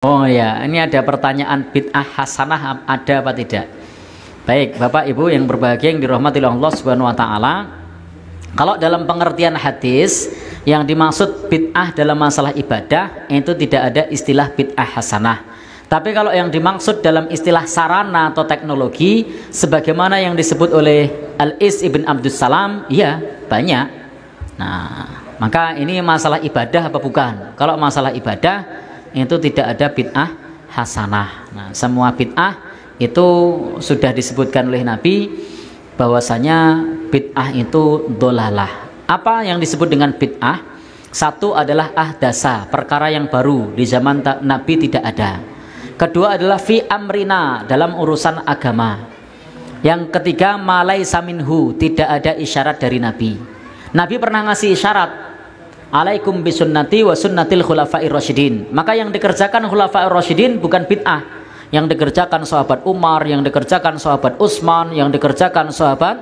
Oh ya, ini ada pertanyaan bid'ah hasanah ada apa tidak? Baik, Bapak Ibu yang berbahagia yang dirahmati Allah Subhanahu wa taala. Kalau dalam pengertian hadis yang dimaksud bid'ah dalam masalah ibadah itu tidak ada istilah bid'ah hasanah. Tapi kalau yang dimaksud dalam istilah sarana atau teknologi sebagaimana yang disebut oleh Al-Is ibn Abdus Salam, ya banyak. Nah, maka ini masalah ibadah apa bukan? Kalau masalah ibadah itu tidak ada bid'ah hasanah. Nah, semua bid'ah itu sudah disebutkan oleh Nabi bahwasanya bid'ah itu dolalah. Apa yang disebut dengan bid'ah? Satu adalah ahdasa, perkara yang baru di zaman Nabi tidak ada. Kedua adalah fi amrina, dalam urusan agama. Yang ketiga malaisa minhu, tidak ada isyarat dari Nabi. Nabi pernah ngasih isyarat, alaikum bisunnati wa sunnatil khulafa'ir rasyidin. Maka yang dikerjakan khulafa'ir rasyidin bukan bid'ah. Yang dikerjakan sahabat Umar, yang dikerjakan sahabat Utsman, yang dikerjakan sahabat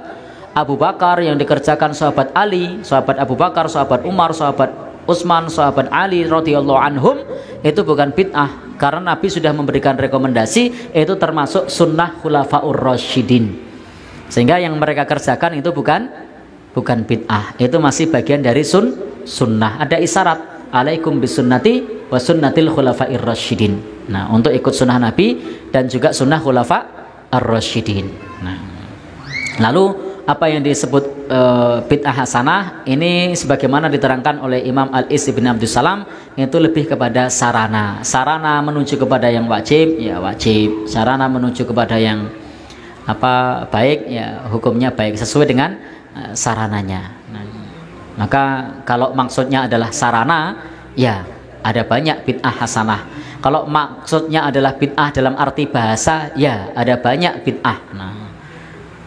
Abu Bakar, yang dikerjakan sahabat Ali, sahabat Abu Bakar, sahabat Umar, sahabat Utsman, sahabat Ali radhiyallahu anhum, itu bukan bid'ah. Karena Nabi sudah memberikan rekomendasi, itu termasuk sunnah khulafa'ur rasyidin. Sehingga yang mereka kerjakan itu bukan bid'ah, itu masih bagian dari sunnah. Ada isyarat, alaikum bisunnati wa sunnatil khulafa'ir rasyidin. Nah, untuk ikut sunnah Nabi dan juga sunnah khulafa'ir rasyidin. Nah, lalu apa yang disebut bid'ah hasanah ini sebagaimana diterangkan oleh Imam Al-Is bin Abdus Salam, itu lebih kepada sarana menuju kepada yang wajib, ya wajib. Sarana menuju kepada yang baik, ya hukumnya baik sesuai dengan sarananya. Nah, maka kalau maksudnya adalah sarana, ya ada banyak bid'ah hasanah. Kalau maksudnya adalah bid'ah dalam arti bahasa, ya ada banyak bid'ah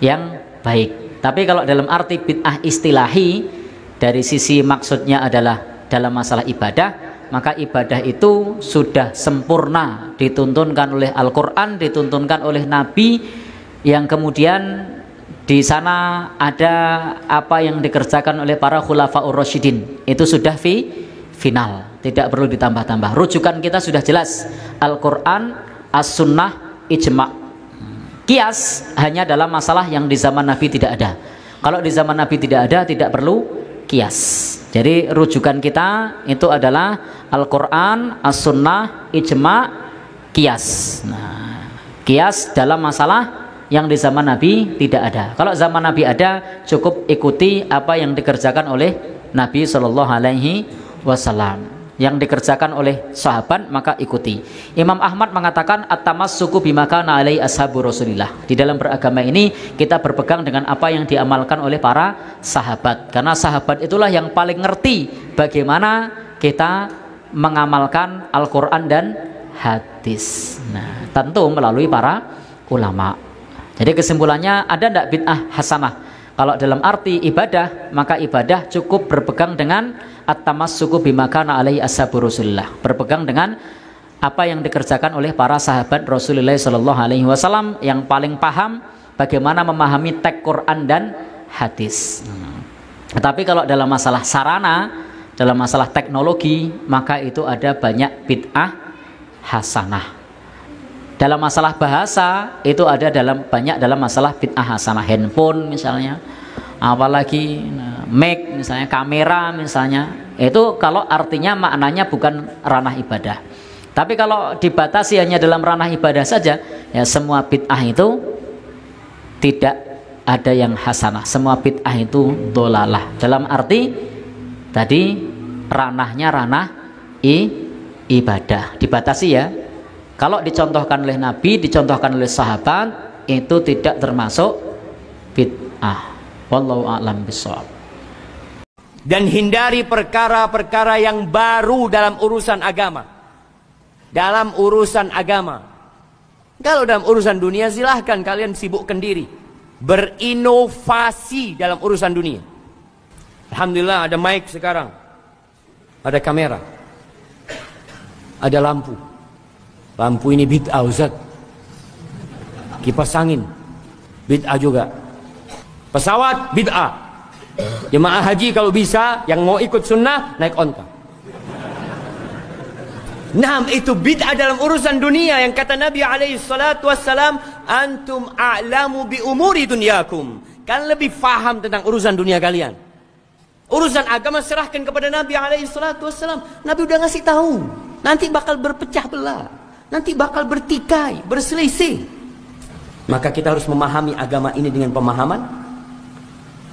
yang baik. Tapi kalau dalam arti bid'ah istilahi, dari sisi maksudnya adalah dalam masalah ibadah, maka ibadah itu sudah sempurna dituntunkan oleh Al-Quran, dituntunkan oleh Nabi, yang kemudian di sana ada apa yang dikerjakan oleh para khulafa'ur rasyidin, itu sudah final, tidak perlu ditambah-tambah. Rujukan kita sudah jelas, Al-Quran, As-Sunnah, Ijma'. Kias hanya dalam masalah yang di zaman Nabi tidak ada. Kalau di zaman Nabi tidak ada, tidak perlu kias. Jadi rujukan kita itu adalah Al-Quran, As-Sunnah, Ijma', kias. Nah, kias dalam masalah yang di zaman Nabi tidak ada. Kalau zaman Nabi ada, cukup ikuti apa yang dikerjakan oleh Nabi Shallallahu Alaihi Wasallam. Yang dikerjakan oleh sahabat maka ikuti. Imam Ahmad mengatakan at-tamassuku bima kana alai ashabu Rasulillah. Di dalam beragama ini kita berpegang dengan apa yang diamalkan oleh para sahabat. Karena sahabat itulah yang paling ngerti bagaimana kita mengamalkan Al-Quran dan hadis. Nah, tentu melalui para ulama. Jadi kesimpulannya, ada tidak bid'ah hasanah? Kalau dalam arti ibadah, maka ibadah cukup berpegang dengan at-tamassuku bima kana alaihi ashabu Rasulillah, berpegang dengan apa yang dikerjakan oleh para sahabat Rasulullah sallallahu alaihi wasallam yang paling paham bagaimana memahami teks Quran dan hadis. Tetapi kalau dalam masalah sarana, dalam masalah teknologi, maka itu ada banyak bid'ah hasanah. Dalam masalah bahasa itu ada banyak dalam masalah bid'ah hasanah. Handphone misalnya, apalagi mic misalnya, kamera misalnya, itu kalau artinya maknanya bukan ranah ibadah. Tapi kalau dibatasi hanya dalam ranah ibadah saja, ya semua bid'ah itu tidak ada yang hasanah. Semua bid'ah itu dolalah. Dalam arti tadi ranahnya ranah ibadah, dibatasi ya. Kalau dicontohkan oleh Nabi, dicontohkan oleh sahabat, itu tidak termasuk bid'ah. Wallahu a'lam bishawab. Dan hindari perkara-perkara yang baru dalam urusan agama. Dalam urusan agama. Kalau dalam urusan dunia silahkan kalian sibukkan diri. Berinovasi dalam urusan dunia. Alhamdulillah ada mic sekarang. Ada kamera. Ada lampu. Lampu ini bid'ah Ustaz. Kipas angin bid'ah juga. Pesawat bid'ah. Jemaah haji kalau bisa yang mau ikut sunnah naik onta. Naam, itu bid'ah dalam urusan dunia yang kata Nabi alaihi salatu wassalam, antum a'lamu bi umuri dunyakum. Kalian lebih faham tentang urusan dunia kalian. Urusan agama serahkan kepada Nabi alaihi salatu wassalam. Nabi udah ngasih tahu, nanti bakal berpecah belah, nanti bakal bertikai, berselisih. Maka kita harus memahami agama ini dengan pemahaman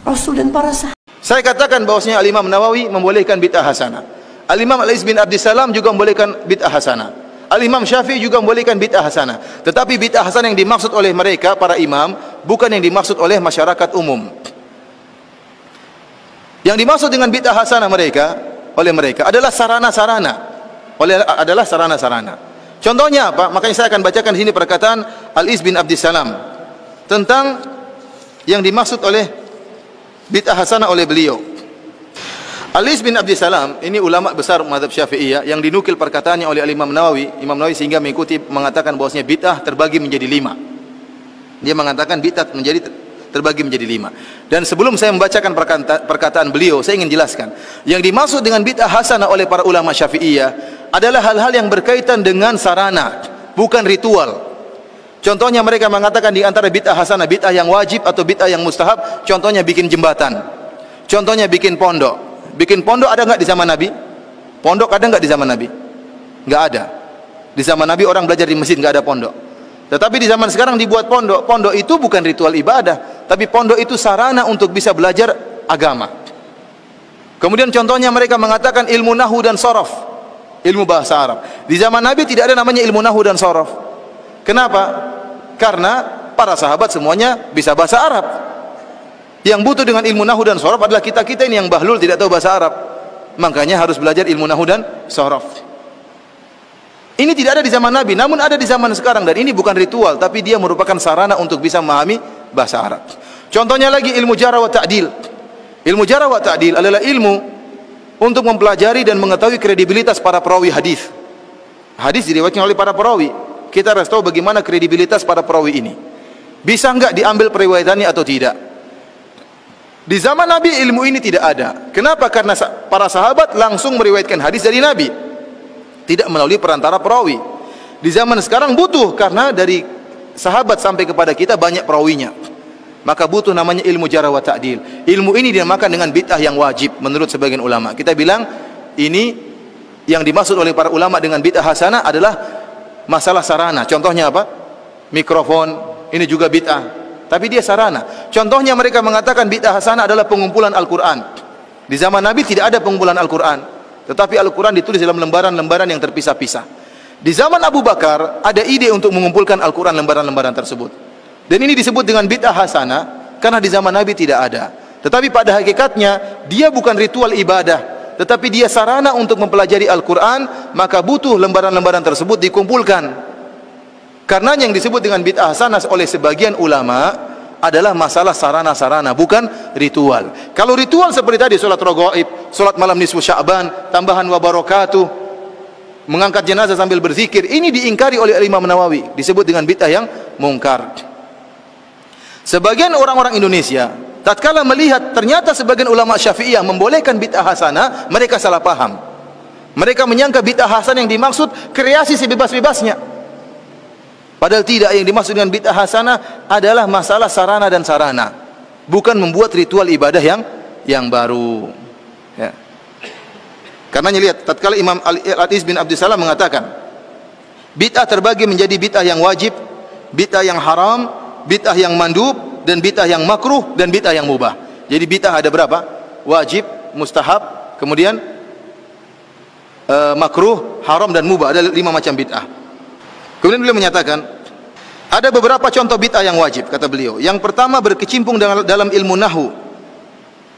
Rasul dan para sahabat. Saya katakan bahwasanya Al-Imam Nawawi membolehkan bid'ah hasanah. Al-Imam Al-Is bin Abdissalam juga membolehkan bid'ah hasanah. Al-Imam Syafi'i juga membolehkan bid'ah hasanah. Tetapi bid'ah hasanah yang dimaksud oleh mereka, para imam, bukan yang dimaksud oleh masyarakat umum. Yang dimaksud dengan bid'ah hasanah oleh mereka adalah sarana-sarana. Adalah sarana-sarana. Contohnya apa? Makanya saya akan bacakan di sini perkataan Al-Is bin Abdissalam tentang yang dimaksud oleh bid'ah hasanah oleh beliau. Al-Is bin Abdissalam ini ulama besar mazhab Syafi'iyah yang dinukil perkataannya oleh Imam Nawawi sehingga mengatakan bahwasanya bid'ah terbagi menjadi 5. Dia mengatakan bid'ah terbagi menjadi 5. Dan sebelum saya membacakan perkataan beliau, saya ingin jelaskan yang dimaksud dengan bid'ah hasanah oleh para ulama Syafi'iyah adalah hal-hal yang berkaitan dengan sarana, bukan ritual. Contohnya mereka mengatakan di antara bid'ah hasanah, bid'ah yang wajib atau bid'ah yang mustahab. Contohnya bikin jembatan, contohnya bikin pondok. Bikin pondok ada nggak di zaman Nabi? Pondok ada nggak di zaman Nabi? Nggak ada. Di zaman Nabi orang belajar di masjid, nggak ada pondok. Tetapi di zaman sekarang dibuat pondok. Pondok itu bukan ritual ibadah, tapi pondok itu sarana untuk bisa belajar agama. Kemudian contohnya mereka mengatakan ilmu nahu dan sorof, ilmu bahasa Arab. Di zaman Nabi tidak ada namanya ilmu nahu dan sorof. Kenapa? Karena para sahabat semuanya bisa bahasa Arab. Yang butuh dengan ilmu nahu dan sorof adalah kita-kita ini yang bahlul tidak tahu bahasa Arab. Makanya harus belajar ilmu nahu dan sorof. Ini tidak ada di zaman Nabi, namun ada di zaman sekarang. Dan ini bukan ritual, tapi dia merupakan sarana untuk bisa memahami bahasa Arab. Contohnya lagi ilmu jarh wa ta'dil. Ilmu jarh wa ta'dil adalah ilmu untuk mempelajari dan mengetahui kredibilitas para perawi hadis. Hadis diriwayatkan oleh para perawi. Kita harus tahu bagaimana kredibilitas para perawi ini. Bisa enggak diambil periwayatannya atau tidak? Di zaman Nabi ilmu ini tidak ada. Kenapa? Karena para sahabat langsung meriwayatkan hadis dari Nabi, tidak melalui perantara perawi. Di zaman sekarang butuh, karena dari sahabat sampai kepada kita banyak perawinya. Maka butuh namanya ilmu jarh wa ta'dil. Ilmu ini dinamakan dengan bid'ah yang wajib menurut sebagian ulama. Kita bilang ini yang dimaksud oleh para ulama dengan bid'ah hasanah adalah masalah sarana. Contohnya apa? Mikrofon, ini juga bid'ah. Tapi dia sarana. Contohnya mereka mengatakan bid'ah hasanah adalah pengumpulan Al-Quran. Di zaman Nabi tidak ada pengumpulan Al-Quran, tetapi Al-Quran ditulis dalam lembaran-lembaran yang terpisah-pisah. Di zaman Abu Bakar ada ide untuk mengumpulkan Al-Quran lembaran-lembaran tersebut. Dan ini disebut dengan bid'ah hasanah karena di zaman Nabi tidak ada. Tetapi pada hakikatnya dia bukan ritual ibadah, tetapi dia sarana untuk mempelajari Al-Quran. Maka butuh lembaran-lembaran tersebut dikumpulkan. Karena yang disebut dengan bid'ah hasanah oleh sebagian ulama adalah masalah sarana-sarana, bukan ritual. Kalau ritual seperti tadi, sholat raghaib, sholat malam nisfu Sya'ban, tambahan wa barakatuh, mengangkat jenazah sambil berzikir, ini diingkari oleh Imam Nawawi, disebut dengan bid'ah yang mungkar. Sebagian orang-orang Indonesia tatkala melihat ternyata sebagian ulama Syafi'iyah membolehkan bid'ah hasanah, mereka salah paham. Mereka menyangka bid'ah hasanah yang dimaksud kreasi sebebas-bebasnya. Padahal tidak, yang dimaksud dengan bid'ah hasanah adalah masalah sarana dan sarana, bukan membuat ritual ibadah yang baru. Ya. Karenanya lihat, tatkala Imam Al-Is bin Abdissalam mengatakan bid'ah terbagi menjadi bid'ah yang wajib, bid'ah yang haram, bid'ah yang mandub, dan bid'ah yang makruh, dan bid'ah yang mubah. Jadi bid'ah ada berapa? Wajib, mustahab, kemudian makruh, haram, dan mubah. Ada 5 macam bid'ah. Kemudian beliau menyatakan ada beberapa contoh bid'ah yang wajib, kata beliau. Yang pertama berkecimpung dalam ilmu nahu,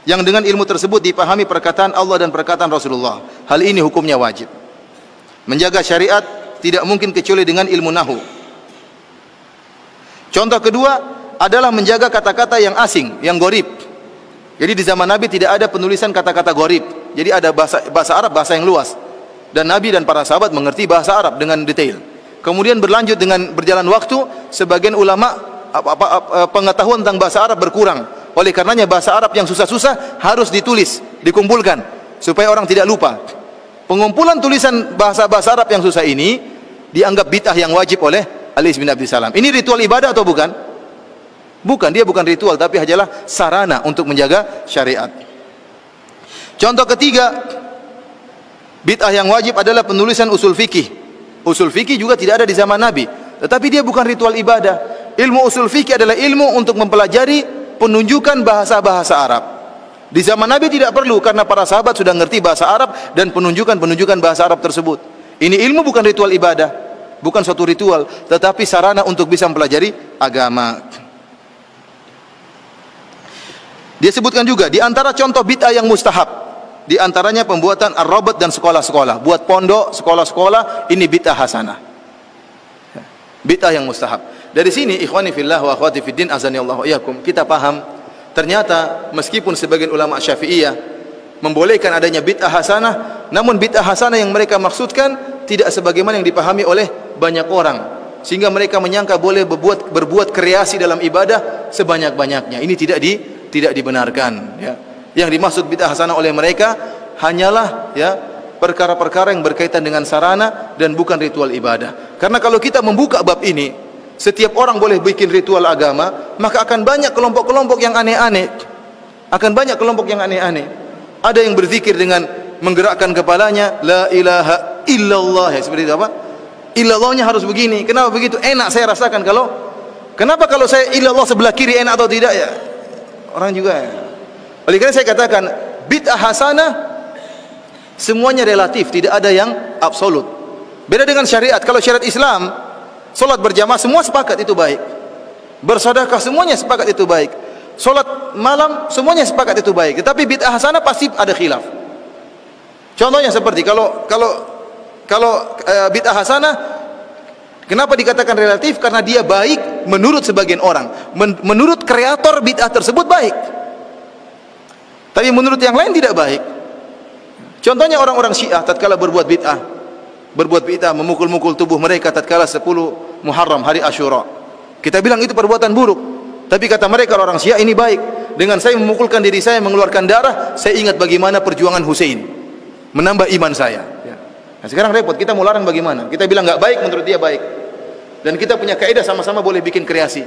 yang dengan ilmu tersebut dipahami perkataan Allah dan perkataan Rasulullah. Hal ini hukumnya wajib. Menjaga syariat tidak mungkin kecuali dengan ilmu nahu. Contoh kedua adalah menjaga kata-kata yang asing, yang gharib. Jadi di zaman Nabi tidak ada penulisan kata-kata gharib. Jadi ada bahasa Arab, bahasa yang luas. Dan Nabi dan para sahabat mengerti bahasa Arab dengan detail. Kemudian berlanjut dengan berjalan waktu, sebagian ulama pengetahuan tentang bahasa Arab berkurang. Oleh karenanya bahasa Arab yang susah-susah harus ditulis, dikumpulkan supaya orang tidak lupa. Pengumpulan tulisan bahasa-bahasa Arab yang susah ini dianggap bid'ah yang wajib oleh Ali bin Abdul Salam. Ini ritual ibadah atau bukan? Bukan, dia bukan ritual, tapi hanyalah sarana untuk menjaga syariat. Contoh ketiga, bid'ah yang wajib adalah penulisan usul fikih. Usul fikih juga tidak ada di zaman Nabi, tetapi dia bukan ritual ibadah. Ilmu usul fikih adalah ilmu untuk mempelajari penunjukan bahasa-bahasa Arab. Di zaman Nabi tidak perlu, karena para sahabat sudah ngerti bahasa Arab dan penunjukan-penunjukan bahasa Arab tersebut. Ini ilmu bukan ritual ibadah, bukan suatu ritual, tetapi sarana untuk bisa mempelajari agama. Dia sebutkan juga di antara contoh bid'ah yang mustahab, di antaranya pembuatan ar-rabat dan sekolah-sekolah, buat pondok, sekolah-sekolah, ini bid'ah hasanah. Bid'ah yang mustahab. Dari sini ikhwani fillah wa akhwati fiddin azani Allah wa iyyakum, kita paham ternyata meskipun sebagian ulama Syafi'iyah membolehkan adanya bid'ah hasanah, namun bid'ah hasanah yang mereka maksudkan tidak sebagaimana yang dipahami oleh banyak orang, sehingga mereka menyangka boleh berbuat kreasi dalam ibadah sebanyak-banyaknya. Ini tidak dibenarkan, ya. Yang dimaksud bid'ah hasanah oleh mereka hanyalah, ya, perkara-perkara yang berkaitan dengan sarana dan bukan ritual ibadah. Karena kalau kita membuka bab ini, setiap orang boleh bikin ritual agama, maka akan banyak kelompok-kelompok yang aneh-aneh. Akan banyak kelompok yang aneh-aneh. Ada yang berzikir dengan menggerakkan kepalanya, la ilaha illallah, ya, seperti itu apa? Illallahnya harus begini. Kenapa begitu? Enak saya rasakan. Kenapa kalau saya illallah sebelah kiri enak atau tidak, ya? Orang juga, ya. Oleh karena saya katakan bid'ah hasanah semuanya relatif, tidak ada yang absolut. Beda dengan syariat. Kalau syariat Islam, solat berjamaah semua sepakat itu baik, bersedekah semuanya sepakat itu baik, solat malam semuanya sepakat itu baik. Tetapi bid'ah hasanah pasti ada khilaf. Contohnya seperti kalau bid'ah hasanah, kenapa dikatakan relatif? Karena dia baik menurut sebagian orang, menurut kreator bid'ah tersebut baik, tapi menurut yang lain tidak baik. Contohnya orang-orang Syiah tatkala berbuat bid'ah memukul-mukul tubuh mereka tatkala 10 Muharram hari Asyura. Kita bilang itu perbuatan buruk, tapi kata mereka orang Syiah ini baik. Dengan saya memukulkan diri saya, mengeluarkan darah, saya ingat bagaimana perjuangan Hussein, menambah iman saya. Nah, sekarang repot, kita mau larang bagaimana? Kita bilang nggak baik, menurut dia baik. Dan kita punya kaidah sama-sama boleh bikin kreasi.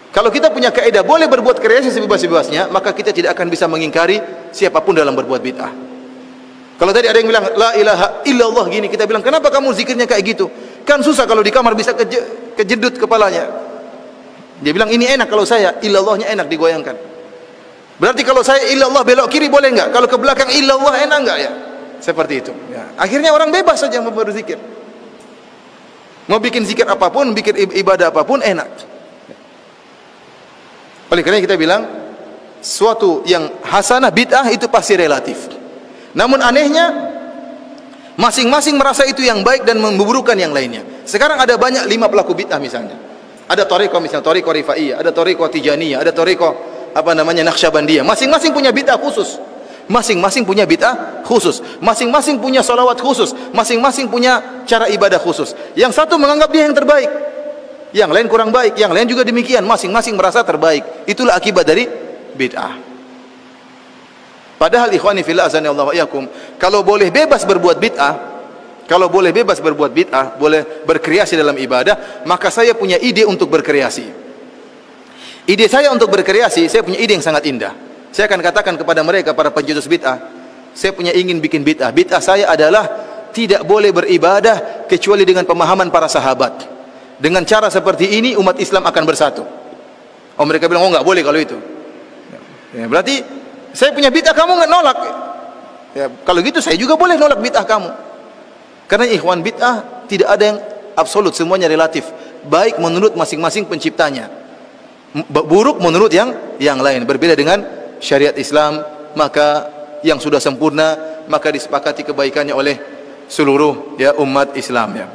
Kalau kita punya kaidah boleh berbuat kreasi sebebas-bebasnya, maka kita tidak akan bisa mengingkari siapapun dalam berbuat bid'ah. Kalau tadi ada yang bilang la ilaha illallah gini, kita bilang kenapa kamu zikirnya kayak gitu? Kan susah kalau di kamar bisa kejedut kepalanya. Dia bilang ini enak kalau saya, illallahnya enak digoyangkan. Berarti kalau saya illallah belok kiri boleh enggak? Kalau ke belakang illallah enak enggak, ya? Seperti itu, ya. Akhirnya orang bebas saja mau berzikir. Mau bikin zikir apapun, bikin ibadah apapun enak. Oleh karena kita bilang suatu yang hasanah bid'ah itu pasti relatif. Namun anehnya masing-masing merasa itu yang baik dan memburukan yang lainnya. Sekarang ada banyak 5 pelaku bid'ah misalnya. Ada thariqah misalnya, thariqah Rifaiyah, ada thariqah Tijaniyah, ada thariqah Naqsyabandiyah. Masing-masing punya bid'ah khusus. Masing-masing punya bid'ah khusus. Masing-masing punya salawat khusus. Masing-masing punya cara ibadah khusus. Yang satu menganggap dia yang terbaik, yang lain kurang baik, yang lain juga demikian. Masing-masing merasa terbaik. Itulah akibat dari bid'ah. Padahal ikhwani fillah azani Allah wa iyyakum, kalau boleh bebas berbuat bid'ah, boleh berkreasi dalam ibadah, maka saya punya ide untuk berkreasi. Ide saya untuk berkreasi, saya punya ide yang sangat indah. Saya akan katakan kepada mereka, para pencetus bid'ah, saya punya ingin bikin bid'ah. Bid'ah saya adalah tidak boleh beribadah kecuali dengan pemahaman para sahabat. Dengan cara seperti ini umat Islam akan bersatu. Oh, mereka bilang, oh nggak boleh kalau itu. Ya, berarti saya punya bid'ah, kamu nggak nolak. Ya, kalau gitu saya juga boleh nolak bid'ah kamu. Karena ikhwan, bid'ah tidak ada yang absolut, semuanya relatif. Baik menurut masing-masing penciptanya, buruk menurut yang lain. Berbeda dengan syariat Islam, maka yang sudah sempurna maka disepakati kebaikannya oleh seluruh, ya, umat Islam, ya.